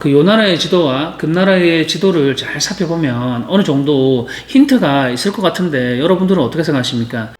그 요나라의 지도와 금나라의 지도를 잘 살펴보면 어느 정도 힌트가 있을 것 같은데 여러분들은 어떻게 생각하십니까?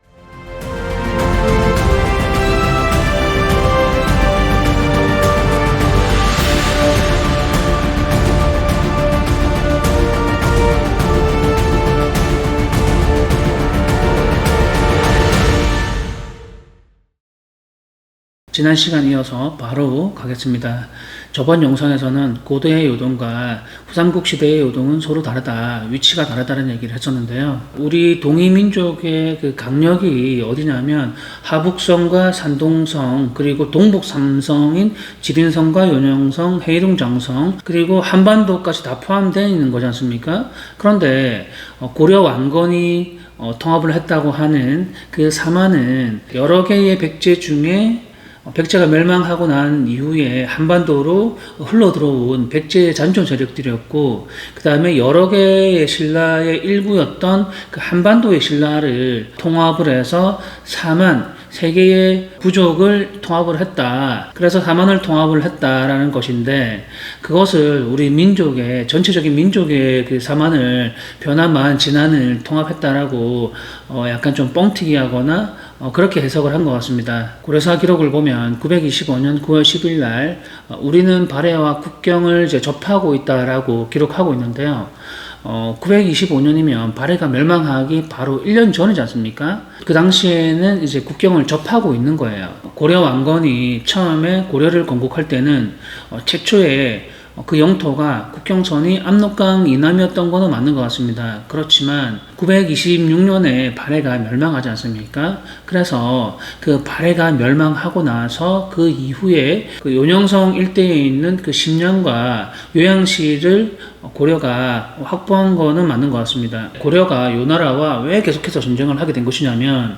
지난 시간 이어서 바로 가겠습니다. 저번 영상에서는 고대의 요동과 후삼국 시대의 요동은 서로 다르다, 위치가 다르다는 얘기를 했었는데요. 우리 동이민족의 그 강력이 어디냐면 하북성과 산동성, 그리고 동북 삼성인 지린성과 연영성, 해이룽장성, 그리고 한반도까지 다 포함되어 있는 거지 않습니까? 그런데 고려 왕건이 통합을 했다고 하는 그 사마는 여러 개의 백제 중에 백제가 멸망하고 난 이후에 한반도로 흘러들어온 백제의 잔존 세력들이었고, 그 다음에 여러 개의 신라의 일부였던 그 한반도의 신라를 통합을 해서 사만, 세 개의 부족을 통합을 했다. 그래서 사만을 통합을 했다라는 것인데, 그것을 우리 민족의, 전체적인 민족의 그 사만을 변화만 진안을 통합했다라고 약간 좀 뻥튀기 하거나 그렇게 해석을 한 것 같습니다. 고려사 기록을 보면 925년 9월 10일 날 우리는 발해와 국경을 이제 접하고 있다라고 기록하고 있는데요. 925년이면 발해가 멸망하기 바로 1년 전이지 않습니까? 그 당시에는 이제 국경을 접하고 있는 거예요. 고려 왕건이 처음에 고려를 건국할 때는 최초에 그 영토가 국경선이 압록강 이남이었던 거는 맞는 것 같습니다. 그렇지만 926년에 발해가 멸망하지 않습니까? 그래서 그 발해가 멸망하고 나서 그 이후에 그 요녕성 일대에 있는 그 심령과 요양시를 고려가 확보한 거는 맞는 것 같습니다. 고려가 요나라와 왜 계속해서 전쟁을 하게 된 것이냐면,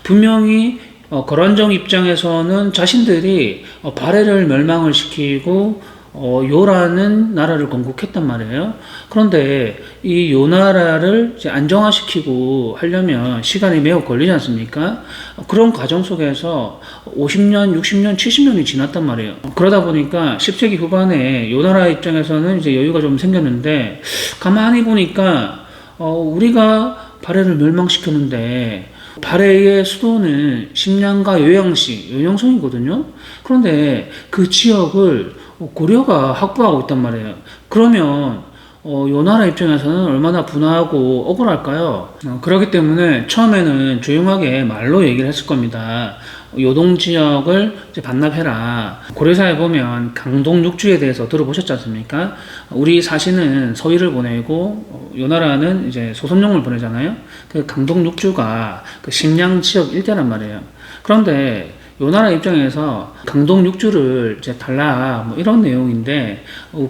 분명히 거란정 입장에서는 자신들이 발해를 멸망을 시키고 요라는 나라를 건국했단 말이에요. 그런데 이 요나라를 이제 안정화시키고 하려면 시간이 매우 걸리지 않습니까? 그런 과정 속에서 50년, 60년, 70년이 지났단 말이에요. 그러다 보니까 10세기 후반에 요나라 입장에서는 이제 여유가 좀 생겼는데, 가만히 보니까 우리가 발해를 멸망시켰는데 발해의 수도는 심량과 요양시, 요양성이거든요. 그런데 그 지역을 고려가 확보하고 있단 말이에요. 그러면 요나라 입장에서는 얼마나 분하고 억울할까요? 그렇기 때문에 처음에는 조용하게 말로 얘기를 했을 겁니다. 요동 지역을 이제 반납해라. 고려사에 보면 강동 육주에 대해서 들어보셨지 않습니까? 우리 사신은 서위를 보내고 요나라는 이제 소선용을 보내잖아요. 그 강동 육주가 그 심량 지역 일대란 말이에요. 그런데 요나라 입장에서 강동 육주를 이제 달라, 뭐 이런 내용인데,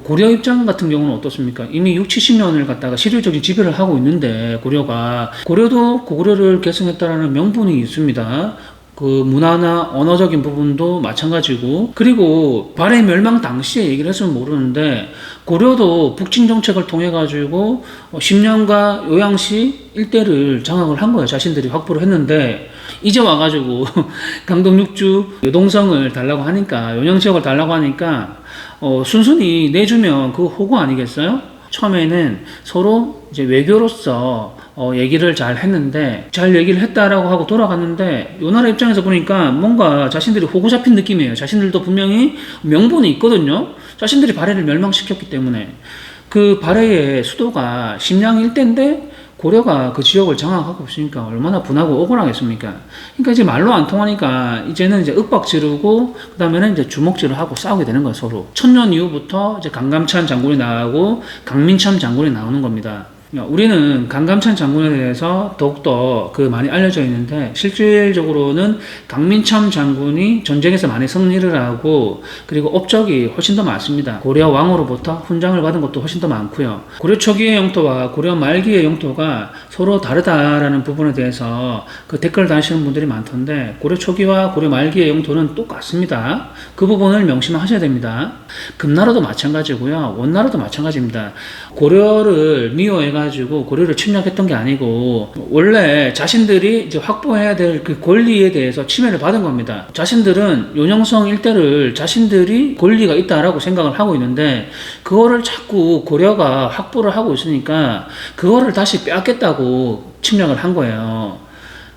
고려 입장 같은 경우는 어떻습니까? 이미 6, 70년을 갖다가 실효적인 지배를 하고 있는데, 고려도 고구려를 계승했다라는 명분이 있습니다. 그 문화나 언어적인 부분도 마찬가지고, 그리고 발해 멸망 당시에 얘기를 했으면 모르는데, 고려도 북진 정책을 통해 가지고 심령과 요양시 일대를 장악을 한 거예요. 자신들이 확보를 했는데, 이제 와가지고 강동 육주 요동성을 달라고 하니까, 요양 지역을 달라고 하니까 순순히 내주면 그거 호구 아니겠어요? 처음에는 서로 이제 외교로서 얘기를 잘 했는데, 잘 얘기를 했다라고 하고 돌아갔는데, 요나라 입장에서 보니까 뭔가 자신들이 호구 잡힌 느낌이에요. 자신들도 분명히 명분이 있거든요. 자신들이 발해를 멸망시켰기 때문에. 그 발해의 수도가 심량 일대인데 고려가 그 지역을 장악하고 있으니까 얼마나 분하고 억울하겠습니까? 그러니까 이제 말로 안 통하니까 이제는 이제 윽박 지르고, 그 다음에는 이제 주먹질을 하고 싸우게 되는 거예요, 서로. 천년 이후부터 이제 강감찬 장군이 나오고 강민참 장군이 나오는 겁니다. 우리는 강감찬 장군에 대해서 더욱더 많이 알려져 있는데, 실질적으로는 강민참 장군이 전쟁에서 많이 승리를 하고, 그리고 업적이 훨씬 더 많습니다. 고려 왕으로부터 훈장을 받은 것도 훨씬 더 많고요. 고려 초기의 영토와 고려 말기의 영토가 서로 다르다라는 부분에 대해서 그 댓글 다시는 분들이 많던데, 고려 초기와 고려 말기의 영토는 똑같습니다. 그 부분을 명심하셔야 됩니다. 금나라도 마찬가지고요, 원나라도 마찬가지입니다. 고려를 미워해가 해가지고 고려를 침략했던 게 아니고 원래 자신들이 이제 확보해야 될 그 권리에 대해서 침해를 받은 겁니다. 자신들은 요녕성 일대를 자신들이 권리가 있다라고 생각을 하고 있는데 그거를 자꾸 고려가 확보를 하고 있으니까 그거를 다시 빼앗겠다고 침략을 한 거예요.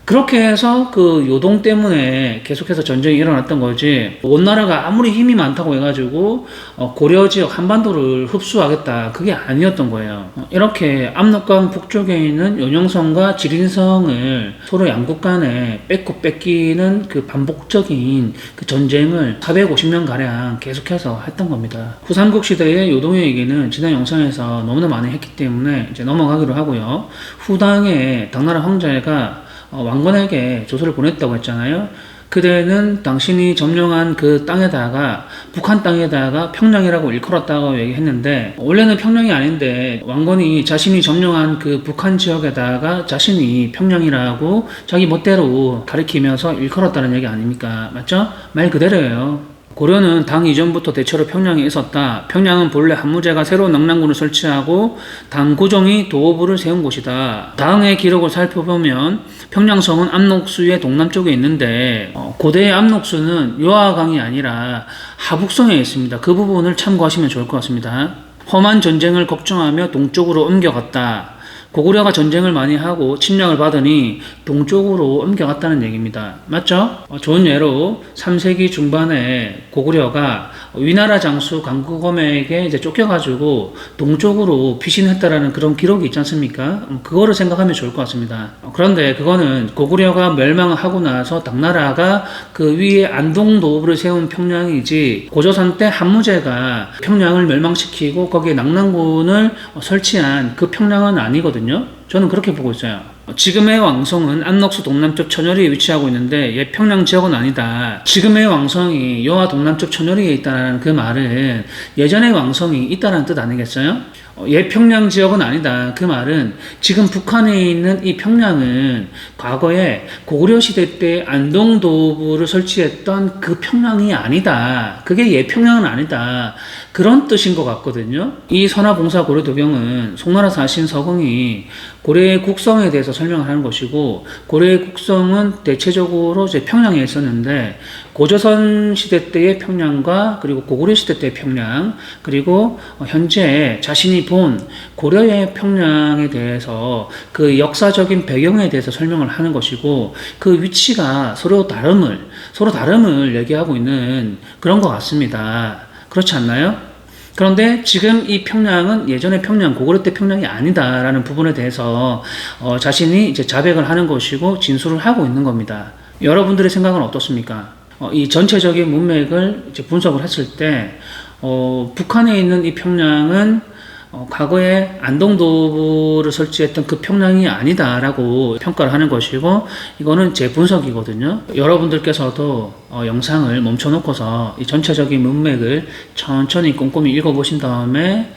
그렇게 해서 그 요동 때문에 계속해서 전쟁이 일어났던 거지, 원나라가 아무리 힘이 많다고 해가지고 고려 지역 한반도를 흡수하겠다, 그게 아니었던 거예요. 이렇게 압록강 북쪽에 있는 요녕성과 지린성을 서로 양국 간에 뺏고 뺏기는 그 반복적인 그 전쟁을 450년 가량 계속해서 했던 겁니다. 후삼국 시대의 요동의 얘기는 지난 영상에서 너무나 많이 했기 때문에 이제 넘어가기로 하고요. 후당의 당나라 황제가 왕건에게 조서를 보냈다고 했잖아요. 그대는 당신이 점령한 그 땅에다가, 북한 땅에다가 평양이라고 일컬었다고 얘기했는데, 원래는 평양이 아닌데 왕건이 자신이 점령한 그 북한 지역에다가 자신이 평양이라고 자기 멋대로 가리키면서 일컬었다는 얘기 아닙니까? 맞죠? 말 그대로예요. 고려는 당 이전부터 대체로 평양에 있었다. 평양은 본래 한무제가 새로운 낙랑군을 설치하고 당 고종이 도호부를 세운 곳이다. 당의 기록을 살펴보면 평양성은 압록수의 동남쪽에 있는데 고대의 압록수는 요하강이 아니라 하북성에 있습니다. 그 부분을 참고하시면 좋을 것 같습니다. 험한 전쟁을 걱정하며 동쪽으로 옮겨갔다. 고구려가 전쟁을 많이 하고 침략을 받으니 동쪽으로 옮겨갔다는 얘기입니다. 맞죠? 좋은 예로 3세기 중반에 고구려가 위나라 장수 강구검에게 이제 쫓겨가지고 동쪽으로 피신했다라는 그런 기록이 있지 않습니까? 그거를 생각하면 좋을 것 같습니다. 그런데 그거는 고구려가 멸망하고 나서 당나라가 그 위에 안동도읍을 세운 평양이지, 고조선 때 한무제가 평양을 멸망시키고 거기에 낙랑군을 설치한 그 평양은 아니거든요. 저는 그렇게 보고 있어요. 지금의 왕성은 안록수 동남쪽 천여리에 위치하고 있는데 옛 평양 지역은 아니다. 지금의 왕성이 요하 동남쪽 천여리에 있다는 그 말은 예전의 왕성이 있다는 뜻 아니겠어요? 옛 평양 지역은 아니다. 그 말은 지금 북한에 있는 이 평양은 과거에 고구려 시대 때 안동도부를 설치했던 그 평양이 아니다. 그게 옛 평양은 아니다. 그런 뜻인 것 같거든요. 이 선화봉사 고려도경은 송나라 사신 서공이 고려의 국성에 대해서 설명을 하는 것이고, 고려의 국성은 대체적으로 이제 평양에 있었는데 고조선 시대 때의 평양과 그리고 고구려 시대 때의 평양, 그리고 현재 자신이 본 고려의 평양에 대해서 그 역사적인 배경에 대해서 설명을 하는 것이고, 그 위치가 서로 다름을 얘기하고 있는 그런 것 같습니다. 그렇지 않나요? 그런데 지금 이 평양은 예전의 평양, 고구려 때 평양이 아니다라는 부분에 대해서 자신이 이제 자백을 하는 것이고 진술을 하고 있는 겁니다. 여러분들의 생각은 어떻습니까? 이 전체적인 문맥을 이제 분석을 했을 때 북한에 있는 이 평양은 과거에 안동도부를 설치했던 그 평양이 아니다라고 평가를 하는 것이고, 이거는 제 분석이거든요. 여러분들께서도 영상을 멈춰놓고서 이 전체적인 문맥을 천천히 꼼꼼히 읽어보신 다음에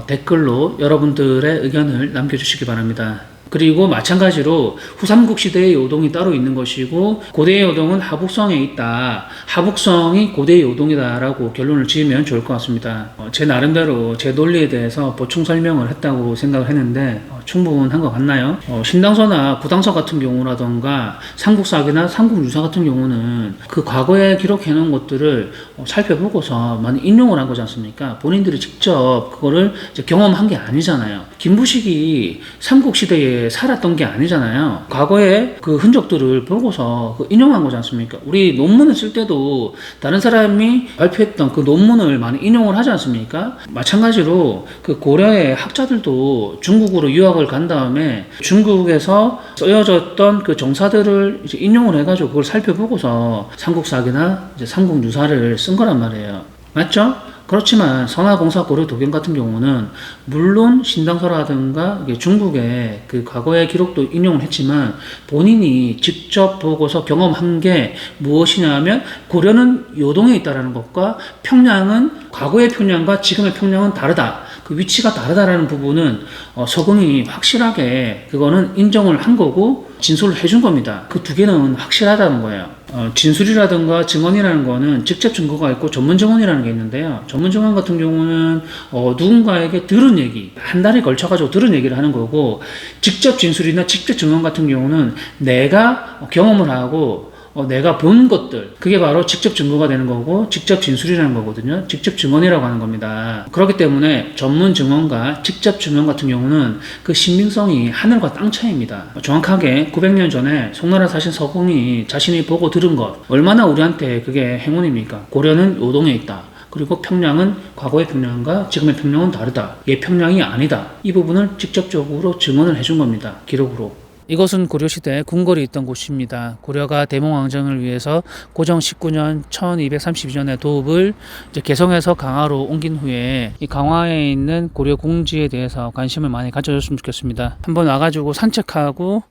댓글로 여러분들의 의견을 남겨주시기 바랍니다. 그리고 마찬가지로 후삼국 시대의 요동이 따로 있는 것이고 고대의 요동은 하북성에 있다. 하북성이 고대의 요동이다라고 결론을 지으면 좋을 것 같습니다. 제 나름대로 제 논리에 대해서 보충 설명을 했다고 생각을 했는데 충분한 것 같나요? 신당서나 구당서 같은 경우라던가 삼국사기나 삼국유사 같은 경우는 그 과거에 기록해 놓은 것들을 살펴보고서 많이 인용을 한 거지 않습니까? 본인들이 직접 그거를 이제 경험한 게 아니잖아요. 김부식이 삼국시대에 살았던 게 아니잖아요. 과거에 그 흔적들을 보고서 인용한 거지 않습니까? 우리 논문을 쓸 때도 다른 사람이 발표했던 그 논문을 많이 인용을 하지 않습니까? 마찬가지로 그 고려의 학자들도 중국으로 유학을 간 다음에 중국에서 쓰여졌던 그 정사들을 이제 인용을 해가지고 그걸 살펴보고서 삼국사기나 이제 삼국유사를 쓴 거란 말이에요. 맞죠? 그렇지만 선화공사 고려도경 같은 경우는 물론 신당서라든가 중국의 그 과거의 기록도 인용을 했지만 본인이 직접 보고서 경험한 게 무엇이냐면 고려는 요동에 있다라는 것과 평양은 과거의 평양과 지금의 평양은 다르다. 그 위치가 다르다라는 부분은 서공이 확실하게 그거는 인정을 한 거고 진술을 해준 겁니다. 그 두 개는 확실하다는 거예요. 진술이라든가 증언이라는 거는 직접 증거가 있고 전문 증언이라는 게 있는데요. 전문 증언 같은 경우는 누군가에게 들은 얘기, 한 달에 걸쳐가지고 들은 얘기를 하는 거고, 직접 진술이나 직접 증언 같은 경우는 내가 경험을 하고 내가 본 것들, 그게 바로 직접 증거가 되는 거고 직접 진술이라는 거거든요. 직접 증언이라고 하는 겁니다. 그렇기 때문에 전문 증언과 직접 증언 같은 경우는 그 신빙성이 하늘과 땅 차이입니다. 정확하게 900년 전에 송나라 사신 서공이 자신이 보고 들은 것, 얼마나 우리한테 그게 행운입니까? 고려는 요동에 있다. 그리고 평양은 과거의 평양과 지금의 평양은 다르다. 얘 평양이 아니다. 이 부분을 직접적으로 증언을 해준 겁니다. 기록으로. 이것은 고려시대 궁궐이 있던 곳입니다. 고려가 대몽왕정을 위해서 고정 19년 1232년에 도읍을 이제 개성에서 강화로 옮긴 후에 이 강화에 있는 고려 궁지에 대해서 관심을 많이 가져줬으면 좋겠습니다. 한번 와가지고 산책하고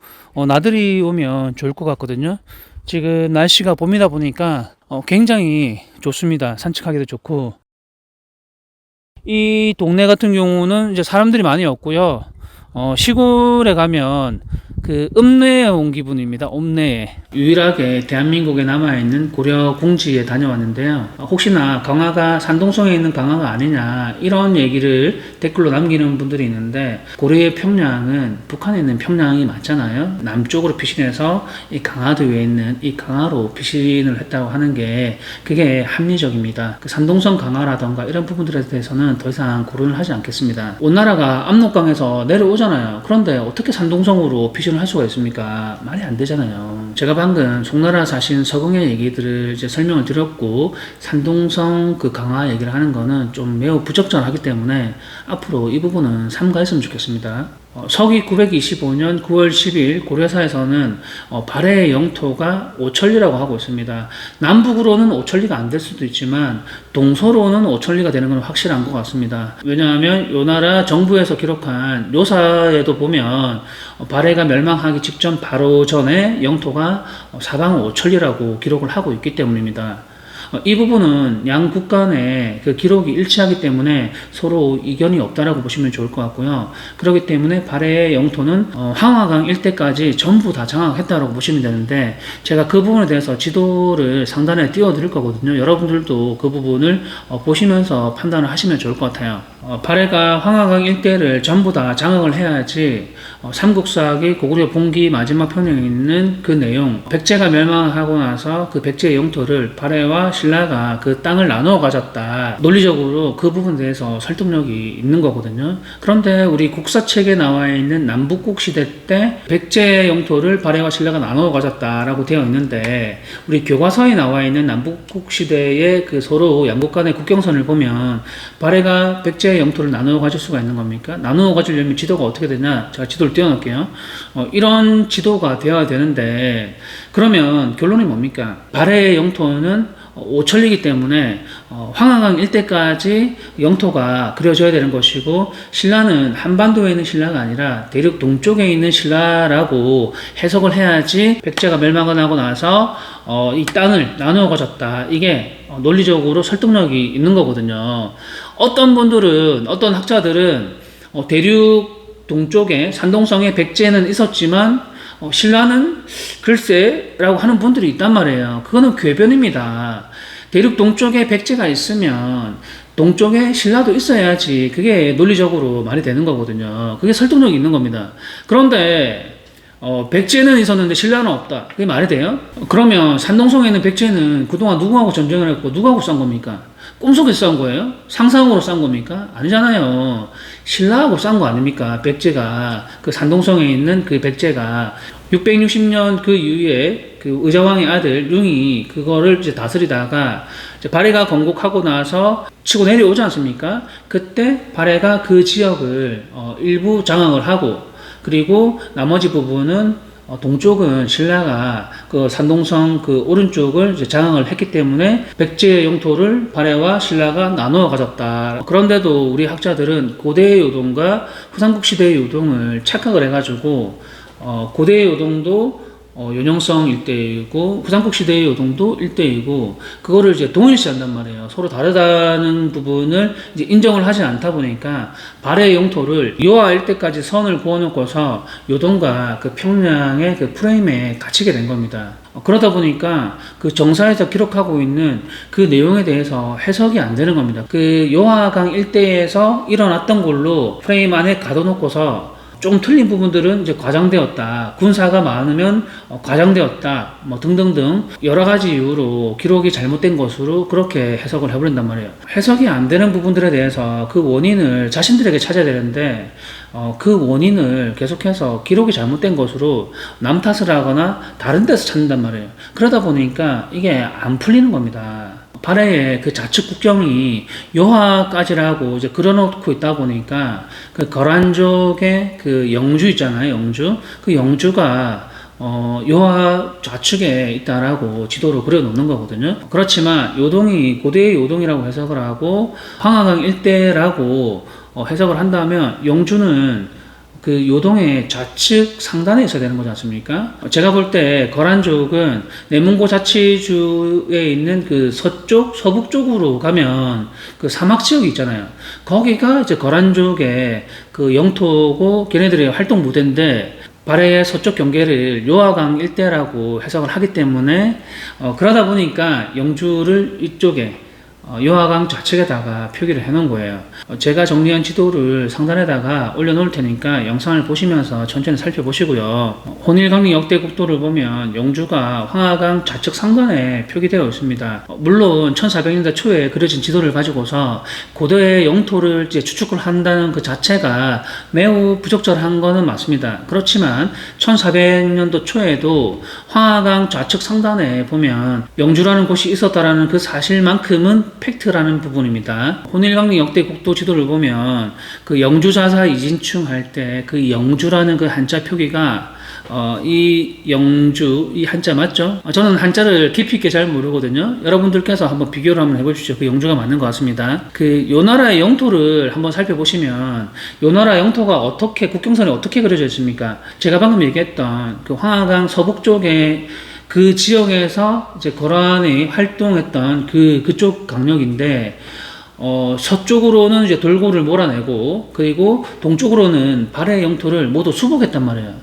나들이 오면 좋을 것 같거든요. 지금 날씨가 봄이다 보니까 굉장히 좋습니다. 산책하기도 좋고. 이 동네 같은 경우는 이제 사람들이 많이 없고요. 시골에 가면 그 읍내에 온 기분입니다. 읍내에. 유일하게 대한민국에 남아있는 고려 궁지에 다녀왔는데요. 혹시나 강화가 산동성에 있는 강화가 아니냐 이런 얘기를 댓글로 남기는 분들이 있는데, 고려의 평양은 북한에 있는 평양이 맞잖아요. 남쪽으로 피신해서 이 강화도에 있는 이 강화로 피신을 했다고 하는 게 그게 합리적입니다. 그 산동성 강화라던가 이런 부분들에 대해서는 더 이상 고려를 하지 않겠습니다. 온 나라가 압록강에서 내려오잖아요. 그런데 어떻게 산동성으로 피신을 할 수가 있습니까? 말이 안 되잖아요. 제가 방금 송나라 사신 서공의 얘기들을 이제 설명을 드렸고, 산동성 그 강화 얘기를 하는 거는 좀 매우 부적절하기 때문에 앞으로 이 부분은 삼가했으면 좋겠습니다. 서기 925년 9월 10일 고려사에서는 발해의 영토가 오천리라고 하고 있습니다. 남북으로는 오천리가 안 될 수도 있지만 동서로는 오천리가 되는 건 확실한 것 같습니다. 왜냐하면 요 나라 정부에서 기록한 묘사에도 보면 발해가 멸망하기 직전 바로 전에 영토가 사방 오천리라고 기록을 하고 있기 때문입니다. 이 부분은 양국 간의 그 기록이 일치하기 때문에 서로 이견이 없다라고 보시면 좋을 것 같고요. 그렇기 때문에 발해의 영토는 황화강 일대까지 전부 다 장악했다라고 보시면 되는데, 제가 그 부분에 대해서 지도를 상단에 띄워드릴 거거든요. 여러분들도 그 부분을 보시면서 판단을 하시면 좋을 것 같아요. 발해가 황화강 일대를 전부 다 장악을 해야지 삼국사기 고구려 봉기 마지막 편에 있는 그 내용, 백제가 멸망하고 나서 그 백제의 영토를 발해와 신라가 그 땅을 나누어 가졌다, 논리적으로 그 부분에 대해서 설득력이 있는 거거든요. 그런데 우리 국사책에 나와 있는 남북국 시대 때 백제의 영토를 발해와 신라가 나누어 가졌다라고 되어 있는데, 우리 교과서에 나와 있는 남북국 시대의 그 서로 양국 간의 국경선을 보면 발해가 백제의 영토를 나누어 가질 수가 있는 겁니까? 나누어 가지려면 지도가 어떻게 되냐? 제가 지도를 띄워놓을게요. 이런 지도가 되어야 되는데, 그러면 결론이 뭡니까? 발해의 영토는 오천리이기 때문에 황하강 일대까지 영토가 그려져야 되는 것이고, 신라는 한반도에 있는 신라가 아니라 대륙 동쪽에 있는 신라라고 해석을 해야지 백제가 멸망을 하고 나서 이 땅을 나누어 가졌다, 이게 논리적으로 설득력이 있는 거거든요. 어떤 분들은, 어떤 학자들은 대륙 동쪽에 산동성에 백제는 있었지만 신라는 글쎄라고 하는 분들이 있단 말이에요. 그거는 궤변입니다. 대륙 동쪽에 백제가 있으면 동쪽에 신라도 있어야지 그게 논리적으로 말이 되는 거거든요. 그게 설득력이 있는 겁니다. 그런데 백제는 있었는데 신라는 없다, 그게 말이 돼요? 그러면 산동성에 있는 백제는 그동안 누구하고 전쟁을 했고 누구하고 싸운 겁니까? 꿈속에서 싸운 거예요? 상상으로 싸운 겁니까? 아니잖아요. 신라하고 싸운 거 아닙니까? 백제가, 그 산동성에 있는 그 백제가 660년 그 이후에 그 의자왕의 아들 융이 그거를 이제 다스리다가 이제 발해가 건국하고 나서 치고 내려오지 않습니까? 그때 발해가 그 지역을 일부 장악을 하고, 그리고 나머지 부분은 동쪽은 신라가 그 산동성 그 오른쪽을 이제 장악을 했기 때문에 백제의 영토를 발해와 신라가 나누어 가졌다. 그런데도 우리 학자들은 고대의 요동과 후삼국 시대의 요동을 착각을 해가지고 고대의 요동도 요령성 일대이고 후삼국 시대의 요동도 일대이고 그거를 이제 동일시한단 말이에요. 서로 다르다는 부분을 이제 인정을 하지 않다 보니까 발해 영토를 요하 일대까지 선을 그어놓고서 요동과 그 평양의 그 프레임에 갇히게 된 겁니다. 그러다 보니까 그 정사에서 기록하고 있는 그 내용에 대해서 해석이 안 되는 겁니다. 그 요하강 일대에서 일어났던 걸로 프레임 안에 가둬놓고서 좀 틀린 부분들은 이제 과장되었다. 군사가 많으면 과장되었다. 뭐 등등등 여러 가지 이유로 기록이 잘못된 것으로 그렇게 해석을 해버린단 말이에요. 해석이 안 되는 부분들에 대해서 그 원인을 자신들에게 찾아야 되는데 그 원인을 계속해서 기록이 잘못된 것으로 남 탓을 하거나 다른 데서 찾는단 말이에요. 그러다 보니까 이게 안 풀리는 겁니다. 발해의 그 좌측 국경이 요하까지라고 이제 그려놓고 있다 보니까 그 거란족의 그 영주 있잖아요, 영주. 그 영주가 요하 좌측에 있다라고 지도로 그려놓는 거거든요. 그렇지만 요동이 고대의 요동이라고 해석을 하고 황하강 일대라고 해석을 한다면 영주는 그 요동의 좌측 상단에 있어야 되는 거지 않습니까? 제가 볼 때 거란족은 내문고 자치주에 있는 그 서쪽, 서북 쪽으로 가면 그 사막 지역이 있잖아요. 거기가 이제 거란족의 그 영토고 걔네들의 활동 무대인데 발해의 서쪽 경계를 요하강 일대라고 해석을 하기 때문에 그러다 보니까 영주를 이쪽에 요하강 좌측에다가 표기를 해 놓은 거예요. 제가 정리한 지도를 상단에다가 올려놓을 테니까 영상을 보시면서 천천히 살펴보시고요. 혼일강릉 역대 국도를 보면 영주가 황하강 좌측 상단에 표기되어 있습니다. 물론 1400년대 초에 그려진 지도를 가지고서 고대의 영토를 이제 추측을 한다는 그 자체가 매우 부적절한 거는 맞습니다. 그렇지만 1400년도 초에도 황하강 좌측 상단에 보면 영주라는 곳이 있었다라는 그 사실만큼은 팩트라는 부분입니다. 혼일강릉 역대 국도 지도를 보면 그 영주자사 이진충 할 때 그 영주라는 그 한자 표기가 이 영주 이 한자 맞죠? 저는 한자를 깊이 있게 잘 모르거든요. 여러분들께서 한번 비교를 한번 해보십시오. 그 영주가 맞는 것 같습니다. 그 요 나라의 영토를 한번 살펴보시면 요 나라 영토가 어떻게 국경선이 어떻게 그려져 있습니까? 제가 방금 얘기했던 그 황하강 서북 쪽에 그 지역에서 이제 거란이 활동했던 그쪽 강력인데, 서쪽으로는 이제 돌고를 몰아내고, 그리고 동쪽으로는 발해 영토를 모두 수복했단 말이에요.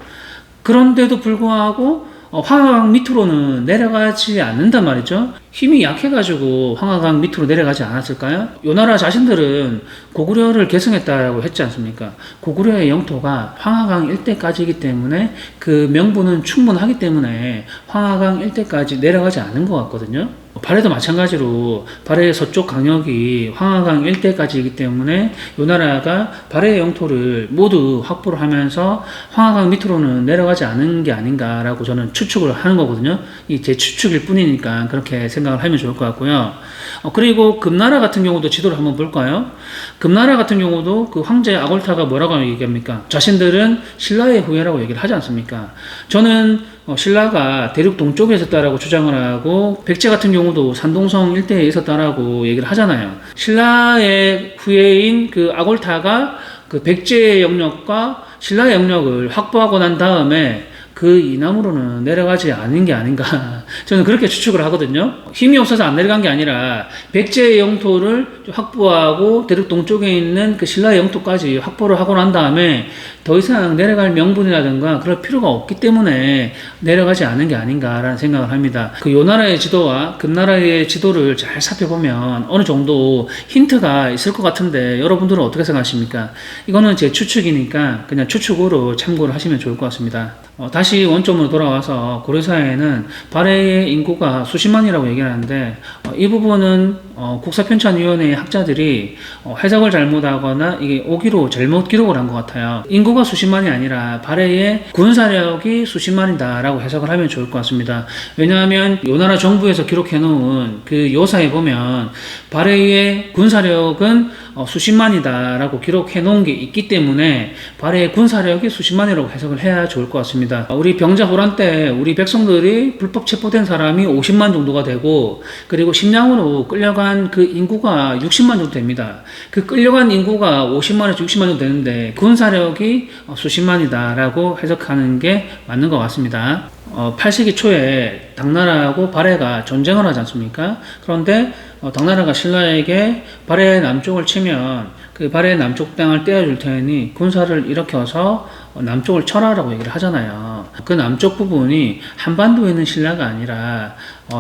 그런데도 불구하고, 황하강 밑으로는 내려가지 않는단 말이죠. 힘이 약해가지고 황하강 밑으로 내려가지 않았을까요? 요 나라 자신들은 고구려를 계승했다고 했지 않습니까? 고구려의 영토가 황하강 일대까지이기 때문에 그 명분은 충분하기 때문에 황하강 일대까지 내려가지 않은 것 같거든요. 발해도 마찬가지로 발해의 서쪽 강역이 황하강 일대까지이기 때문에 요 나라가 발해의 영토를 모두 확보를 하면서 황하강 밑으로는 내려가지 않은 게 아닌가라고 저는 추측을 하는 거거든요. 이 제 추측일 뿐이니까 그렇게 생각을 하면 좋을 것 같고요. 그리고 금나라 같은 경우도 지도를 한번 볼까요? 금나라 같은 경우도 그 황제 아골타가 뭐라고 얘기합니까? 자신들은 신라의 후예라고 얘기를 하지 않습니까? 저는 신라가 대륙 동쪽에 있었다라고 주장을 하고, 백제 같은 경우도 산동성 일대에 있었다라고 얘기를 하잖아요. 신라의 후예인 그 아골타가 그 백제의 영역과 신라의 영역을 확보하고 난 다음에 그 이남으로는 내려가지 않은 게 아닌가. 저는 그렇게 추측을 하거든요. 힘이 없어서 안 내려간 게 아니라 백제의 영토를 확보하고 대륙 동쪽에 있는 그 신라의 영토까지 확보를 하고 난 다음에 더 이상 내려갈 명분이라든가 그럴 필요가 없기 때문에 내려가지 않은 게 아닌가라는 생각을 합니다. 그 요 나라의 지도와 금나라의 지도를 잘 살펴보면 어느 정도 힌트가 있을 것 같은데 여러분들은 어떻게 생각하십니까? 이거는 제 추측이니까 그냥 추측으로 참고를 하시면 좋을 것 같습니다. 다시 원점으로 돌아와서 고려사회에는 발해의 인구가 수십만이라고 얘기를 하는데, 이 부분은 국사편찬위원회의 학자들이 해석을 잘못하거나 이게 오기로 잘못 기록을 한 것 같아요. 인구가 수십만이 아니라 발해의 군사력이 수십만이다라고 해석을 하면 좋을 것 같습니다. 왜냐하면 요 나라 정부에서 기록해 놓은 그 요사에 보면 발해의 군사력은 수십만이다라고 기록해 놓은 게 있기 때문에 발해의 군사력이 수십만이라고 해석을 해야 좋을 것 같습니다. 우리 병자 호란 때 우리 백성들이 불법 체포된 사람이 50만 정도가 되고, 그리고 심양으로 끌려간 그 인구가 60만 정도 됩니다. 그 끌려간 인구가 50만에서 60만 정도 되는데 군사력이 수십만이다라고 해석하는 게 맞는 것 같습니다. 8세기 초에 당나라하고 발해가 전쟁을 하지 않습니까? 그런데 당나라가 신라에게 발해 남쪽을 치면 그 발해 남쪽 땅을 떼어줄 테니 군사를 일으켜서 남쪽을 쳐라라고 얘기를 하잖아요. 그 남쪽 부분이 한반도에 있는 신라가 아니라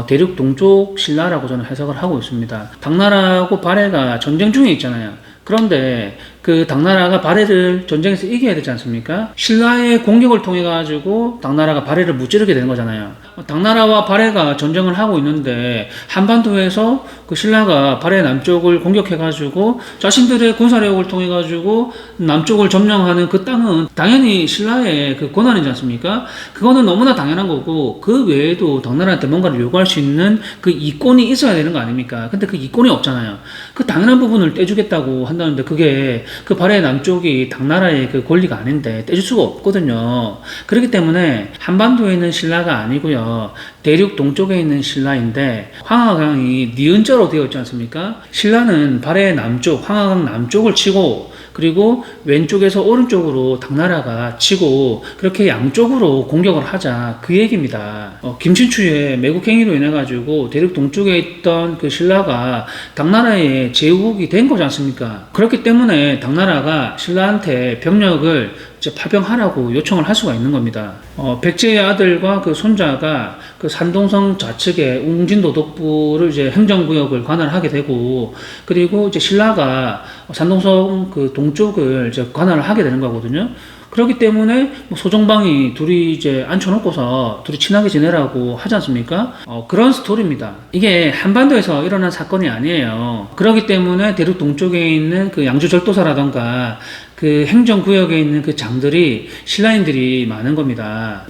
대륙 동쪽 신라라고 저는 해석을 하고 있습니다. 당나라하고 발해가 전쟁 중에 있잖아요. 그런데 그 당나라가 발해를 전쟁에서 이겨야 되지 않습니까? 신라의 공격을 통해 가지고 당나라가 발해를 무찌르게 되는 거잖아요. 당나라와 발해가 전쟁을 하고 있는데 한반도에서 그 신라가 발해 남쪽을 공격해 가지고 자신들의 군사력을 통해 가지고 남쪽을 점령하는 그 땅은 당연히 신라의 그 권한이지 않습니까? 그거는 너무나 당연한 거고, 그 외에도 당나라한테 뭔가를 요구할 수 있는 그 이권이 있어야 되는 거 아닙니까? 근데 그 이권이 없잖아요. 그 당연한 부분을 떼주겠다고 한다는데 그게 그 발해 남쪽이 당나라의 그 권리가 아닌데 떼줄 수가 없거든요. 그렇기 때문에 한반도에 있는 신라가 아니고요, 대륙 동쪽에 있는 신라인데 황하강이 니은자로 되어 있지 않습니까? 신라는 발해 남쪽, 황하강 남쪽을 치고, 그리고 왼쪽에서 오른쪽으로 당나라가 치고, 그렇게 양쪽으로 공격을 하자, 그 얘기입니다. 김춘추의 매국행위로 인해 가지고 대륙 동쪽에 있던 그 신라가 당나라의 제후국이 된 거지 않습니까? 그렇기 때문에 당나라가 신라한테 병력을 이제 파병하라고 요청을 할 수가 있는 겁니다. 백제의 아들과 그 손자가 그 산동성 좌측의 웅진도독부를 이제 행정구역을 관할하게 되고, 그리고 이제 신라가 산동성 그 동쪽을 이제 관할을 하게 되는 거거든요. 그렇기 때문에 뭐 소정방이 둘이 이제 앉혀놓고서 둘이 친하게 지내라고 하지 않습니까? 그런 스토리입니다. 이게 한반도에서 일어난 사건이 아니에요. 그렇기 때문에 대륙 동쪽에 있는 그 양주절도사라던가 그 행정구역에 있는 그 장들이 신라인들이 많은 겁니다.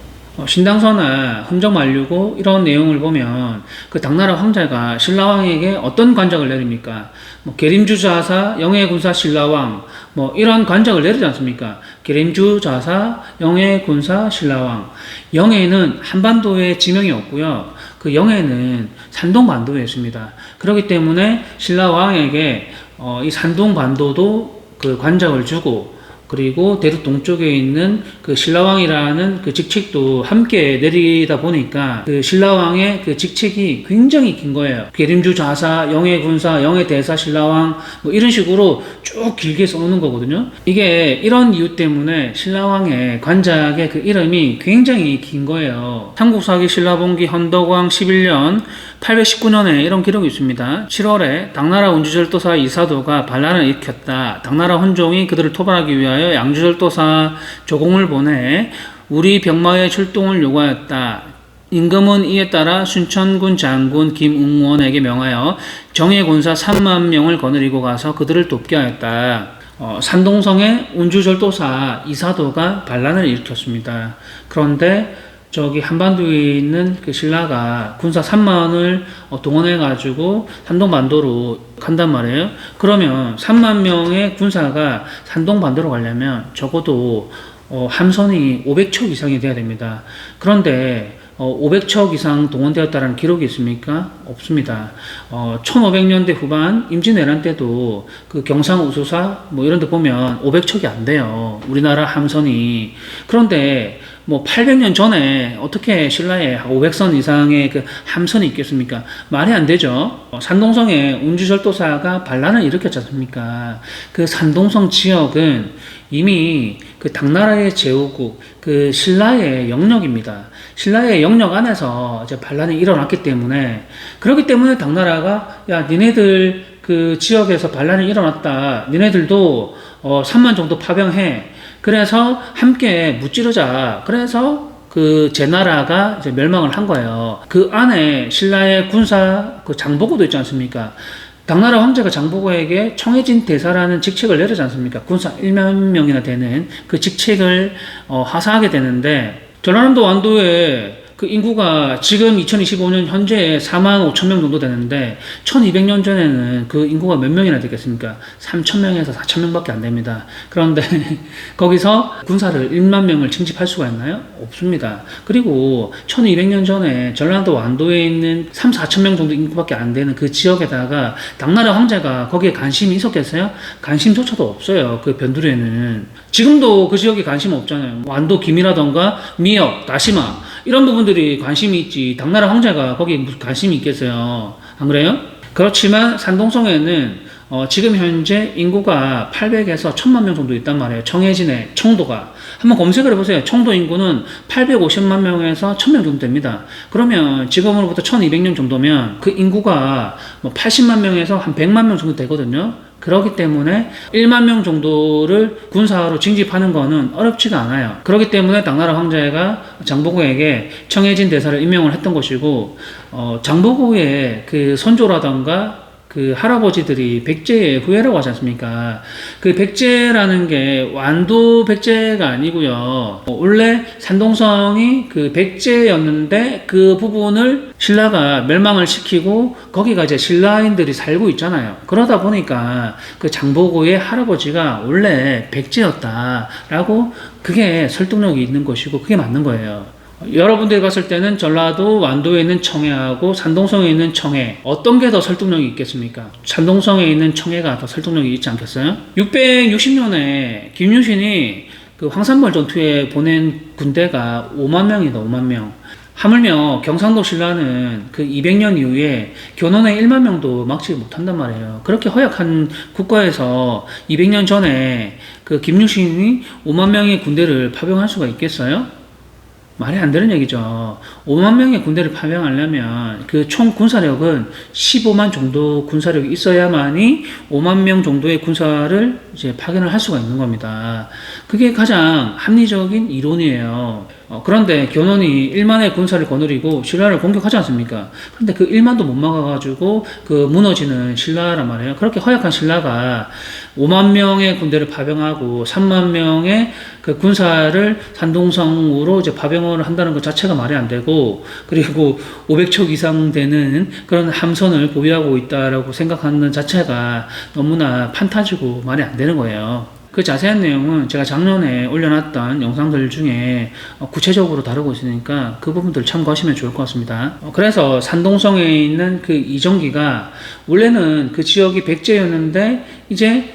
신당서나 흔적만류고 이런 내용을 보면 그 당나라 황제가 신라왕에게 어떤 관적을 내립니까? 계림주자사 영해군사 신라왕 이런 관적을 내리지 않습니까? 계림주자사 영해군사 신라왕. 영해는 한반도에 지명이 없고요, 그 영해는 산동반도에 있습니다. 그렇기 때문에 신라왕에게 이 산동반도도 그 관적을 주고, 그리고 대륙 동쪽에 있는 그 신라왕이라는 그 직책도 함께 내리다 보니까 그 신라왕의 그 직책이 굉장히 긴 거예요. 계림주 좌사, 영해군사, 영해대사 신라왕 이런 식으로 쭉 길게 써놓는 거거든요. 이게 이런 이유 때문에 신라왕의 관작의 그 이름이 굉장히 긴 거예요. 삼국사기 신라봉기 헌덕왕 11년 819년에 이런 기록이 있습니다. 7월에 당나라 운주절도사 이사도가 반란을 일으켰다. 당나라 혼종이 그들을 토벌하기 위하여 양주절도사 조공을 보내 우리 병마의 출동을 요구하였다. 임금은 이에 따라 순천군 장군 김웅원에게 명하여 정예군사 3만 명을 거느리고 가서 그들을 돕게 하였다. 산동성의 운주절도사 이사도가 반란을 일으켰습니다. 그런데 저기 한반도에 있는 그 신라가 군사 3만을 동원해가지고 산동반도로 간단 말이에요. 그러면 3만 명의 군사가 산동반도로 가려면 적어도 함선이 500척 이상이 돼야 됩니다. 그런데 500척 이상 동원되었다는 기록이 있습니까? 없습니다. 1500년대 후반 임진왜란 때도 그 경상우수사 이런 데 보면 500척이 안 돼요, 우리나라 함선이. 그런데 800년 전에 어떻게 신라에 500선 이상의 그 함선이 있겠습니까? 말이 안 되죠. 산동성의 운주절도사가 반란을 일으켰지 않습니까? 그 산동성 지역은 이미 그 당나라의 제후국, 그 신라의 영역입니다. 신라의 영역 안에서 이제 반란이 일어났기 때문에, 그렇기 때문에 당나라가 야, 니네들 그 지역에서 반란이 일어났다, 니네들도 3만 정도 파병해. 그래서 함께 무찌르자. 그래서 그 제나라가 이제 멸망을 한 거예요. 그 안에 신라의 군사 그 장보고도 있지 않습니까? 당나라 황제가 장보고에게 청해진 대사라는 직책을 내리지 않습니까? 군사 1만 명이나 되는 그 직책을 하사하게 되는데, 전라남도 완도에 그 인구가 지금 2025년 현재 4만 5천 명 정도 되는데 1200년 전에는 그 인구가 몇 명이나 되겠습니까? 3천 명에서 4천 명밖에 안 됩니다. 그런데 거기서 군사를 1만 명을 징집할 수가 있나요? 없습니다. 그리고 1200년 전에 전라도 완도에 있는 3, 4천 명 정도 인구밖에 안 되는 그 지역에다가 당나라 황제가 거기에 관심이 있었겠어요? 관심조차도 없어요. 그 변두리에는. 지금도 그 지역에 관심 없잖아요. 완도 김이라던가 미역, 다시마 이런 부분들이 관심이 있지 당나라 황제가 거기에 무슨 관심이 있겠어요. 안 그래요? 그렇지만 산동성에는 지금 현재 인구가 800에서 1000만 명 정도 있단 말이에요. 정해진의 청도가. 한번 검색을 해보세요. 청도 인구는 850만 명에서 1000명 정도 됩니다. 그러면 지금으로부터 1200년 정도면 그 인구가 뭐 80만 명에서 한 100만 명 정도 되거든요. 그렇기 때문에 1만 명 정도를 군사로 징집하는 거는 어렵지가 않아요. 그렇기 때문에 당나라 황제가 장보고에게 청해진 대사를 임명을 했던 것이고, 장보고의 그 선조라던가 그 할아버지들이 백제의 후예라고 하지 않습니까? 그 백제라는 게 완도 백제가 아니고요. 원래 산동성이 그 백제였는데 그 부분을 신라가 멸망을 시키고 거기가 이제 신라인들이 살고 있잖아요. 그러다 보니까 그 장보고의 할아버지가 원래 백제였다라고 그게 설득력이 있는 것이고 그게 맞는 거예요. 여러분들이 갔을 때는 전라도 완도에 있는 청해하고 산동성에 있는 청해 어떤 게 더 설득력이 있겠습니까? 산동성에 있는 청해가 더 설득력이 있지 않겠어요? 660년에 김유신이 그 황산벌 전투에 보낸 군대가 5만 명이다. 5만 명. 하물며 경상도 신라는 그 200년 이후에 견훤의 1만 명도 막지 못한단 말이에요. 그렇게 허약한 국가에서 200년 전에 그 김유신이 5만 명의 군대를 파병할 수가 있겠어요? 말이 안 되는 얘기죠. 5만 명의 군대를 파병하려면 그 총 군사력은 15만 정도 군사력이 있어야만이 5만 명 정도의 군사를 이제 파견을 할 수가 있는 겁니다. 그게 가장 합리적인 이론이에요. 그런데 견훤이 1만의 군사를 거느리고 신라를 공격하지 않습니까? 그런데 그 1만도 못 막아가지고 그 무너지는 신라란 말이에요. 그렇게 허약한 신라가 5만 명의 군대를 파병하고 3만 명의 그 군사를 산동성으로 이제 파병을 한다는 것 자체가 말이 안 되고, 그리고 500척 이상 되는 그런 함선을 보유하고 있다라고 생각하는 자체가 너무나 판타지고 말이 안 되는 거예요. 그 자세한 내용은 제가 작년에 올려놨던 영상들 중에 구체적으로 다루고 있으니까 그 부분들 참고하시면 좋을 것 같습니다. 그래서 산동성에 있는 그 이정기가 원래는 그 지역이 백제였는데 이제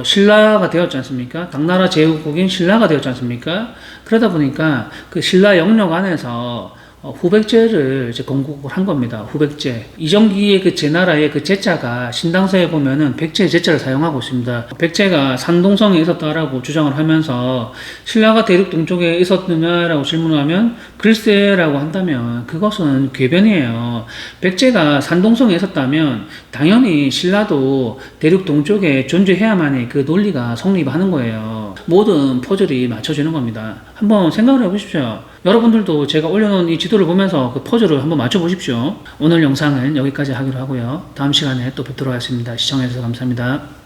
신라가 되었지 않습니까? 당나라 제국국인 신라가 되었지 않습니까? 그러다 보니까 그 신라 영역 안에서 후백제를 이제 건국을 한 겁니다. 후백제. 이정기의 그 제나라의 그 제자가 신당서에 보면은 백제의 제자를 사용하고 있습니다. 백제가 산동성에 있었다라고 주장을 하면서 신라가 대륙 동쪽에 있었느냐라고 질문하면 글쎄라고 한다면 그것은 궤변이에요. 백제가 산동성에 있었다면 당연히 신라도 대륙 동쪽에 존재해야만이 그 논리가 성립하는 거예요. 모든 퍼즐이 맞춰지는 겁니다. 한번 생각을 해보십시오. 여러분들도 제가 올려놓은 이 지도를 보면서 그 퍼즐을 한번 맞춰보십시오. 오늘 영상은 여기까지 하기로 하고요. 다음 시간에 또 뵙도록 하겠습니다. 시청해주셔서 감사합니다.